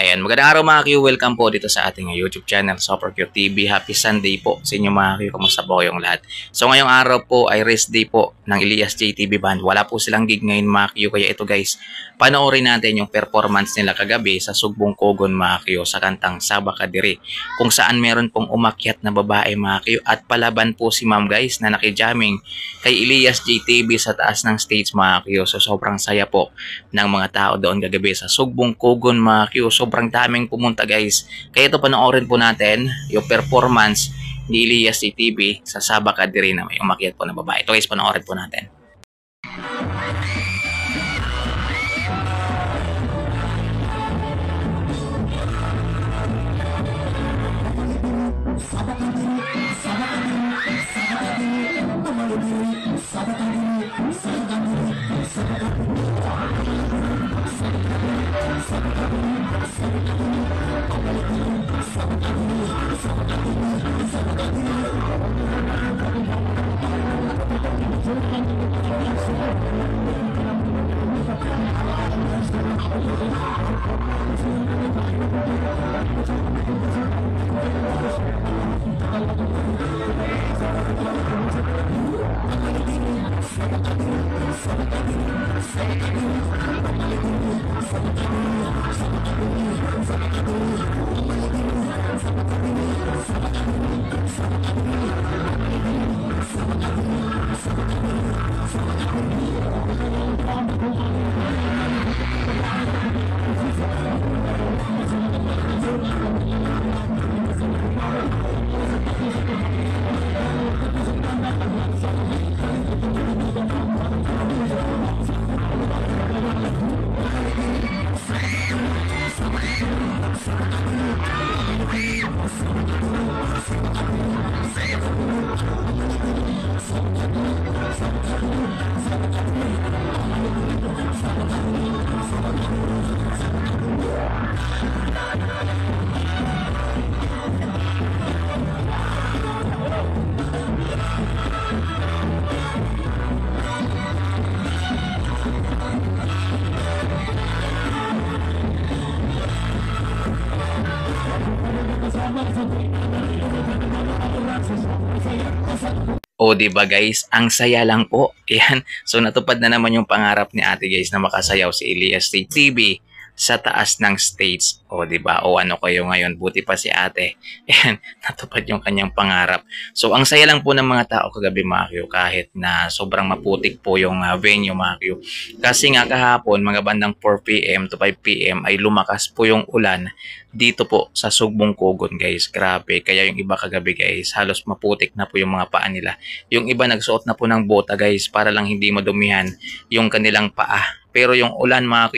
Ayan, magandang araw mga Q. Welcome po dito sa ating YouTube channel, Super Q TV. Happy Sunday po sa inyo mga Q. Kamusta po kayong lahat? So ngayong araw po ay rest day po ng Elias JTV Band. Wala po silang gig ngayon mga Q. Kaya ito guys, panoorin natin yung performance nila kagabi sa Sugbong Kogon mga Q sa kantang Saba Ka Diri. Kung saan meron pong umakyat na babae mga Q. At palaban po si ma'am guys na nakijamming kay Elias JTV sa taas ng stage mga Q. So sobrang saya po ng mga tao doon kagabi sa Sugbong Kogon mga Q. Sobrang daming pumunta guys. Kaya ito panoorin po natin yung performance ni Elias JTV sa Saba Ka Diri na may umakyat po na babae. Ito guys, panoorin po natin. O diba guys, ang saya lang po. Ayan. So natupad na naman yung pangarap ni ate guys na makasayaw si Elias JTV sa taas ng stage. O diba? O ano kayo ngayon? Buti pa si ate. Ayan. Natupad yung kanyang pangarap. So ang saya lang po ng mga tao kagabi mga Q, kahit na sobrang maputik po yung venue mga Q. Kasi nga kahapon mga bandang 4 PM to 5 PM ay lumakas po yung ulan dito po sa Sugbong Kogon guys. Grabe. Kaya yung iba kagabi guys, halos maputik na po yung mga paa nila. Yung iba nagsuot na po ng bota guys para lang hindi madumihan yung kanilang paa. Pero yung ulan mga Q,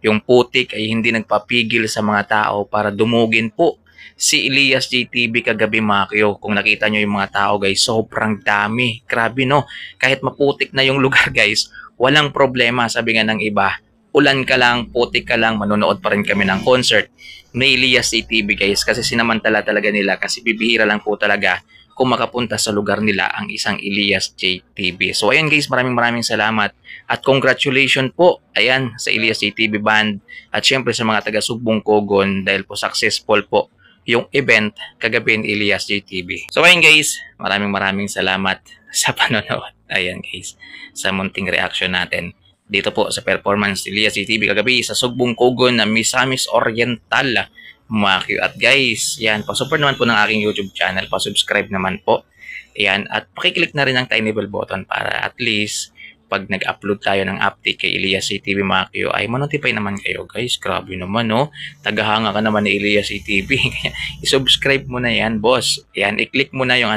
yung putik ay hindi nagpapigil sa mga tao para dumugin po si Elias JTV kagabi mga Q. Kung nakita nyo yung mga tao guys, sobrang dami. Grabe no. Kahit maputik na yung lugar guys, walang problema. Sabi nga ng iba, ulan ka lang, putik ka lang, manonood pa rin kami ng concert ni Elias JTV guys. Kasi sinamantala talaga nila, kasi bibihira lang po talaga kung makapunta sa lugar nila ang isang Elias JTV. So ayan guys, maraming salamat at congratulations po ayan sa Elias JTV Band at syempre sa mga taga Sugbong Kogon dahil po successful po yung event kagabi ni Elias JTV. So ayan guys, maraming salamat sa panonood. Ayan guys, sa munting reaction natin dito po sa performance ni Elias JTV kagabi sa Sugbong Kogon na Misamis Oriental mga Q. At guys, yan, pa-support naman po ng aking YouTube channel, pa-subscribe naman po. Yan, at pakiclick na rin ang tiny bell button para at least pag nag-upload tayo ng update kay Elias JTV mga Q, ay manotify naman kayo guys. Grabe naman no, tagahanga ka naman ni Elias JTV. I-subscribe mo na yan boss. Yan, i-click mo na yung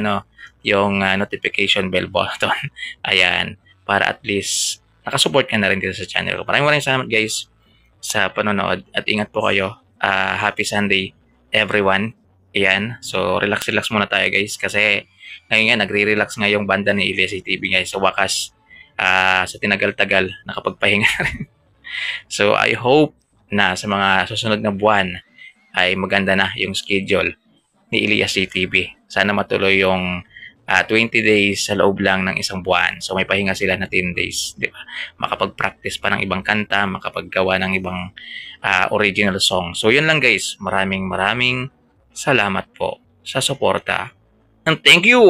yung notification bell button. Ayan, para at least nakasupport ka na rin dito sa channel ko. Maraming salamat guys sa panonood at ingat po kayo. Happy Sunday everyone. Ayan, so relax muna tayo guys kasi ngayon nga nagre-relax nga yung banda ni Elias JTV guys. So wakas sa tinagal-tagal nakapagpahinga rin. So I hope na sa mga susunod na buwan ay maganda na yung schedule ni Elias JTV. Sana matuloy yung 20 days sa loob lang ng isang buwan. So may pahinga sila na 10 days, di ba? Makapag-practice pa ng ibang kanta, makapaggawa ng ibang original song. So yun lang guys, maraming salamat po sa suporta. And thank you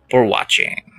for watching.